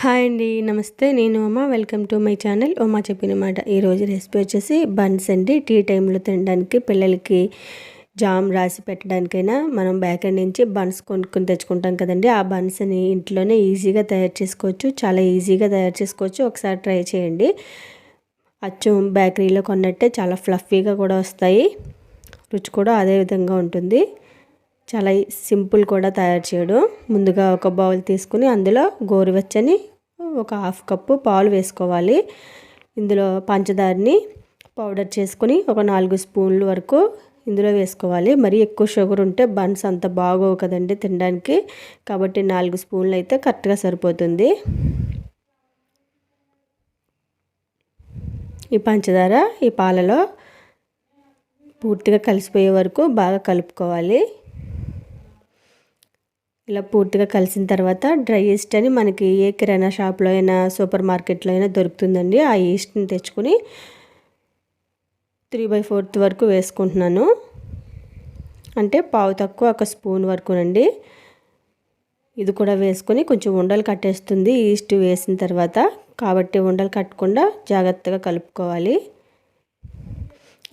Hi అండి, నమస్తే. నేను Uma. Welcome to my channel Uma చెప్పిన మాట. ఈరోజు రెసిపీ వచ్చేసి బన్స్ అండి. టీ టైంలో తినడానికి, పిల్లలకి జామ్ రాసి పెట్టడానికైనా మనం బేకరీ నుంచి బన్స్ కొనుక్కొని తెచ్చుకుంటాం కదండి. ఆ బన్స్ని ఇంట్లోనే ఈజీగా తయారు చేసుకోవచ్చు. చాలా ఈజీగా తయారు చేసుకోవచ్చు. ఒకసారి ట్రై చేయండి. అచ్చం బేకరీలో కొన్నట్టే చాలా ఫ్లఫీగా కూడా వస్తాయి. రుచి కూడా అదే విధంగా ఉంటుంది. చాలా సింపుల్ కూడా తయారు చేయడం. ముందుగా ఒక బౌల్ తీసుకుని అందులో గోరువెచ్చని ఒక హాఫ్ కప్పు పాలు వేసుకోవాలి. ఇందులో పంచదారని పౌడర్ చేసుకుని ఒక 4 స్పూన్ల వరకు ఇందులో వేసుకోవాలి. మరి ఎక్కువ షుగర్ ఉంటే బన్స్ అంత బాగోవు కదండి తినడానికి. కాబట్టి 4 స్పూన్లు అయితే కరెక్ట్గా సరిపోతుంది. ఈ పంచదార ఈ పాలలో పూర్తిగా కలిసిపోయే వరకు బాగా కలుపుకోవాలి. ఇలా పూర్తిగా కలిసిన తర్వాత డ్రై ఈస్ట్ అని మనకి ఏ కిరాణా షాప్లో అయినా సూపర్ మార్కెట్లో అయినా దొరుకుతుందండి. ఆ ఈస్ట్ని తెచ్చుకొని 3/4 వరకు వేసుకుంటున్నాను. అంటే పావు తక్కువ ఒక స్పూన్ వరకునండి. ఇది కూడా వేసుకొని కొంచెం ఉండలు కట్టేస్తుంది ఈస్ట్ వేసిన తర్వాత. కాబట్టి ఉండలు కట్టకుండా జాగ్రత్తగా కలుపుకోవాలి.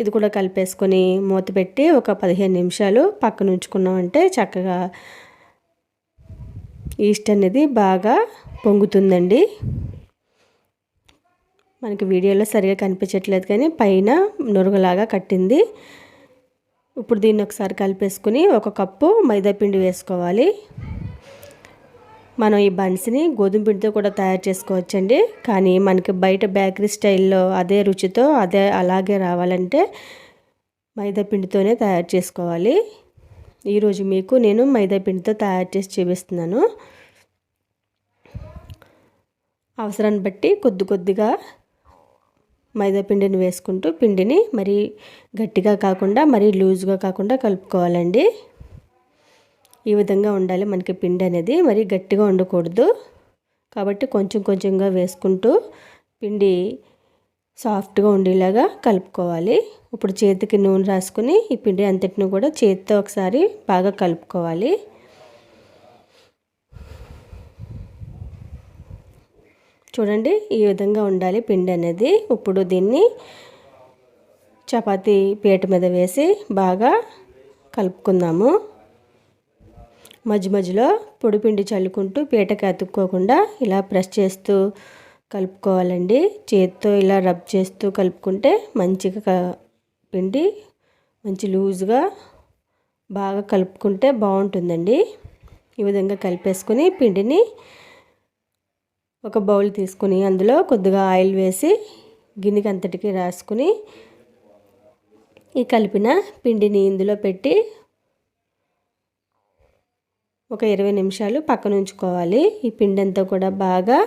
ఇది కూడా కలిపేసుకొని మూత పెట్టి ఒక 15 నిమిషాలు పక్కన ఉంచుకున్నామంటే చక్కగా ఈస్ట్ అనేది బాగా పొంగుతుందండి. మనకి వీడియోలో సరిగా కనిపించట్లేదు కానీ పైన నురుగులాగా కట్టింది. ఇప్పుడు దీన్ని ఒకసారి కలిపేసుకుని ఒక కప్పు మైదా పిండి వేసుకోవాలి. మనం ఈ బన్స్ని గోధుమ పిండితో కూడా తయారు చేసుకోవచ్చండి. కానీ మనకి బయట బేకరీ స్టైల్లో అదే రుచితో అలాగే రావాలంటే మైదా పిండితోనే తయారు చేసుకోవాలి. ఈరోజు మీకు నేను మైదా పిండితో తయారు చేసి చూపిస్తున్నాను. అవసరాన్ని బట్టి కొద్దిగా మైదా పిండిని వేసుకుంటూ పిండిని మరీ గట్టిగా కాకుండా మరీ లూజ్గా కాకుండా కలుపుకోవాలండి. ఈ విధంగా ఉండాలి మనకి పిండి అనేది. మరీ గట్టిగా ఉండకూడదు. కాబట్టి కొంచెంగా వేసుకుంటూ పిండి సాఫ్ట్గా ఉండేలాగా కలుపుకోవాలి. ఇప్పుడు చేతికి నూనె రాసుకుని ఈ పిండి అంతటిని కూడా చేతితో ఒకసారి బాగా కలుపుకోవాలి. చూడండి, ఈ విధంగా ఉండాలి పిండి అనేది. ఇప్పుడు దీన్ని చపాతీ పీట మీద వేసి బాగా కలుపుకుందాము. మధ్యలో పొడి పిండి చల్లుకుంటూ పీటకి అతుక్కోకుండా ఇలా ప్రెస్ చేస్తూ కలుపుకోవాలండి. చేతితో ఇలా రబ్ చేస్తూ కలుపుకుంటే మంచిగా పిండి మంచి లూజ్గా బాగా కలుపుకుంటే బాగుంటుందండి. ఈ విధంగా కలిపేసుకుని పిండిని ఒక బౌల్ తీసుకుని అందులో కొద్దిగా ఆయిల్ వేసి గిన్నెకి అంతటికి రాసుకుని ఈ కలిపిన పిండిని ఇందులో పెట్టి ఒక 20 నిమిషాలు పక్కన ఉంచుకోవాలి. ఈ పిండి అంతా కూడా బాగా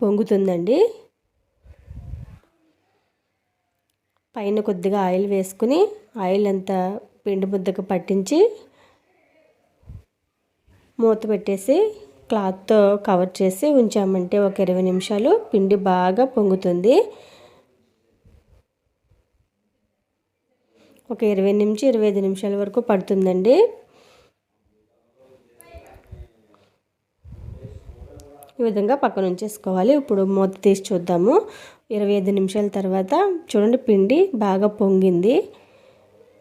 పొంగుతుందండి. పైన కొద్దిగా ఆయిల్ వేసుకుని ఆయిల్ అంతా పిండి ముద్దకు పట్టించి మూత పెట్టేసి క్లాత్తో కవర్ చేసి ఉంచామంటే ఒక 20 నిమిషాలు పిండి బాగా పొంగుతుంది. ఒక 20 నుంచి 25 నిమిషాల వరకు పడుతుందండి. ఈ విధంగా పక్కన ఉంచేసుకోవాలి. ఇప్పుడు మూత తీసి చూద్దాము. 25 నిమిషాల తర్వాత చూడండి పిండి బాగా పొంగింది.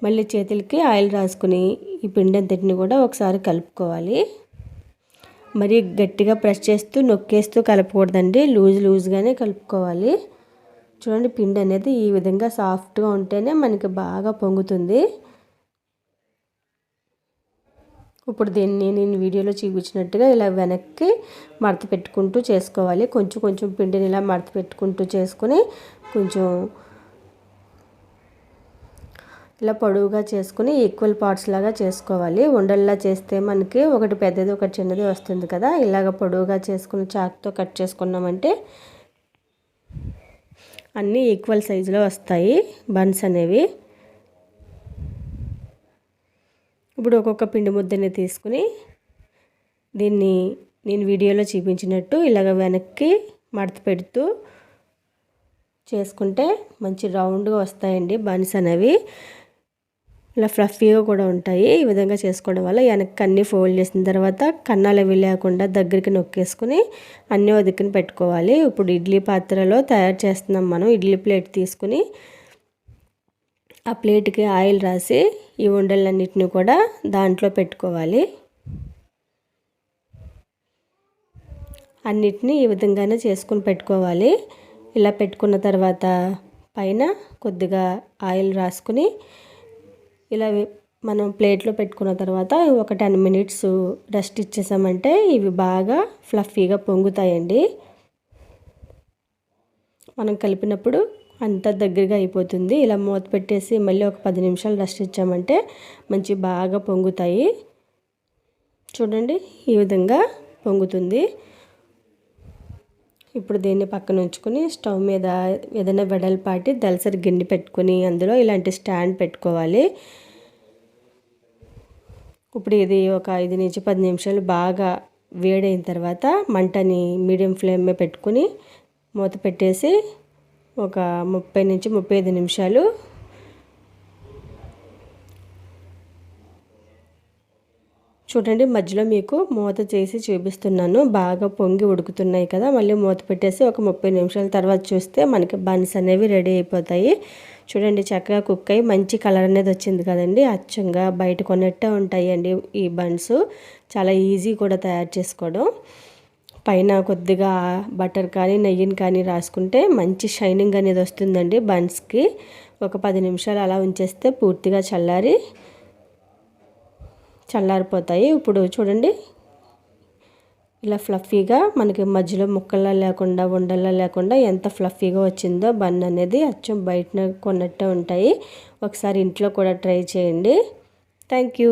మళ్ళీ చేతులకి ఆయిల్ రాసుకుని ఈ పిండి అంతటిని కూడా ఒకసారి కలుపుకోవాలి. మరి గట్టిగా ప్రెస్ చేస్తూ నొక్కేస్తూ కలపకూడదండి. లూజ్గానే కలుపుకోవాలి. చూడండి పిండి అనేది ఈ విధంగా సాఫ్ట్గా ఉంటేనే మనకి బాగా పొంగుతుంది. ఇప్పుడు దీన్ని నేను వీడియోలో చూపించినట్టుగా ఇలా వెనక్కి మడత పెట్టుకుంటూ చేసుకోవాలి. కొంచెం పిండిని ఇలా మడత పెట్టుకుంటూ చేసుకుని కొంచెం ఇలా పొడవుగా చేసుకుని ఈక్వల్ పార్ట్స్ లాగా చేసుకోవాలి. ఉండల్లా చేస్తే మనకి ఒకటి పెద్దది ఒకటి చిన్నది వస్తుంది కదా. ఇలాగ పొడవుగా చేసుకుని చాకుతో కట్ చేసుకున్నామంటే అన్నీ ఈక్వల్ సైజులో వస్తాయి బన్స్ అనేవి. ఇప్పుడు ఒక్కొక్క పిండి ముద్దని తీసుకుని దీన్ని నేను వీడియోలో చూపించినట్టు ఇలాగ వెనక్కి మడత పెడుతూ చేసుకుంటే మంచి రౌండ్గా వస్తాయండి బన్స్ అనేవి. ఇలా ఫ్లఫీగా కూడా ఉంటాయి. ఈ విధంగా చేసుకోవడం వల్ల వెనక్కి అన్నీ ఫోల్డ్ చేసిన తర్వాత కన్నాలు అవి లేకుండా దగ్గరికి నొక్కేసుకుని అన్నీ వదికిని పెట్టుకోవాలి. ఇప్పుడు ఇడ్లీ పాత్రలో తయారు చేస్తున్నాం మనం. ఇడ్లీ ప్లేట్ తీసుకుని ఆ ప్లేట్కి ఆయిల్ రాసి ఈ ఉండలన్నిటిని కూడా దాంట్లో పెట్టుకోవాలి. అన్నిటినీ ఈ విధంగానే చేసుకుని పెట్టుకోవాలి. ఇలా పెట్టుకున్న తర్వాత పైన కొద్దిగా ఆయిల్ రాసుకుని ఇలా మనం ప్లేట్లో పెట్టుకున్న తర్వాత ఒక 10 మినిట్స్ రెస్ట్ ఇచ్చేసామంటే ఇవి బాగా ఫ్లఫీగా పొంగుతాయండి. మనం కలిపినప్పుడు అంతా దగ్గరగా అయిపోతుంది. ఇలా మూత పెట్టేసి మళ్ళీ ఒక 10 నిమిషాలు రెస్ట్ ఇచ్చామంటే మంచి బాగా పొంగుతాయి. చూడండి ఈ విధంగా పొంగుతుంది. ఇప్పుడు దీన్ని పక్కన ఉంచుకొని స్టవ్ మీద ఏదైనా వెడల్పాటి దలసరి గిన్నె పెట్టుకొని అందులో ఇలాంటి స్టాండ్ పెట్టుకోవాలి. ఇప్పుడు ఇది ఒక 5 నుంచి 10 నిమిషాలు బాగా వేడైన తర్వాత మంటని మీడియం ఫ్లేమ్ మీద పెట్టుకుని మూత పెట్టేసి ఒక 30 నుంచి 35 నిమిషాలు చూడండి. మధ్యలో మీకు మూత చేసి చూపిస్తున్నాను. బాగా పొంగి ఉడుకుతున్నాయి కదా. మళ్ళీ మూత పెట్టేసి ఒక 30 నిమిషాల తర్వాత చూస్తే మనకి బన్స్ అనేవి రెడీ అయిపోతాయి. చూడండి చక్కగా కుక్ అయ్యి మంచి కలర్ అనేది వచ్చింది కదండి. అచ్చంగా బయట కొన్నట్టే ఉంటాయండి ఈ బన్స్. చాలా ఈజీ కూడా తయారు చేసుకోవడం. పైన కొద్దిగా బటర్ కానీ నెయ్యిని కానీ రాసుకుంటే మంచి షైనింగ్ అనేది వస్తుందండి బన్స్కి. ఒక 10 నిమిషాలు అలా ఉంచేస్తే పూర్తిగా చల్లారిపోతాయి. ఇప్పుడు చూడండి ఇలా ఫ్లఫీగా మనకి మధ్యలో ముక్కల్లా లేకుండా ఉండల్లా లేకుండా ఎంత ఫ్లఫీగా వచ్చిందో బన్ అనేది అచ్చం బయట కొన్నట్టే ఉంటాయి. ఒకసారి ఇంట్లో కూడా ట్రై చేయండి. Thank you.